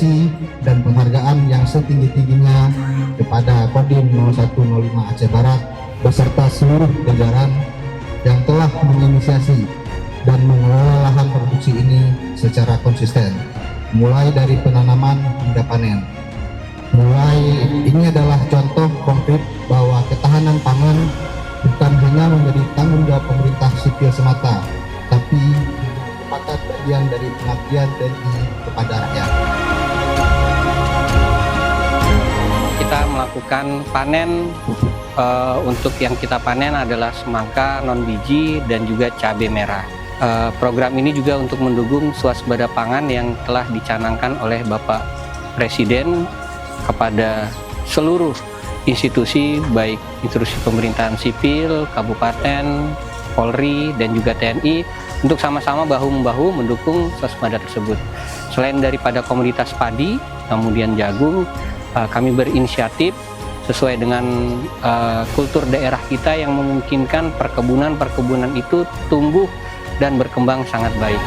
apresiasi dan penghargaan yang setinggi-tingginya kepada Kodim 0105 Aceh Barat beserta seluruh jajaran yang telah menginisiasi dan mengelola lahan produksi ini secara konsisten, mulai dari penanaman hingga panen. Ini adalah contoh konkret bahwa ketahanan pangan bukan hanya menjadi tanggung jawab pemerintah sipil semata, tapi merupakan bagian dari pengabdian TNI kepada rakyat. Kita melakukan panen, untuk yang kita panen adalah semangka non biji dan juga cabai merah. Program ini juga untuk mendukung swasembada pangan yang telah dicanangkan oleh Bapak Presiden kepada seluruh institusi, baik institusi pemerintahan sipil, kabupaten, Polri, dan juga TNI, untuk sama-sama bahu-membahu mendukung swasembada tersebut. Selain daripada komoditas padi, kemudian jagung, kami berinisiatif sesuai dengan kultur daerah kita yang memungkinkan perkebunan itu tumbuh dan berkembang sangat baik.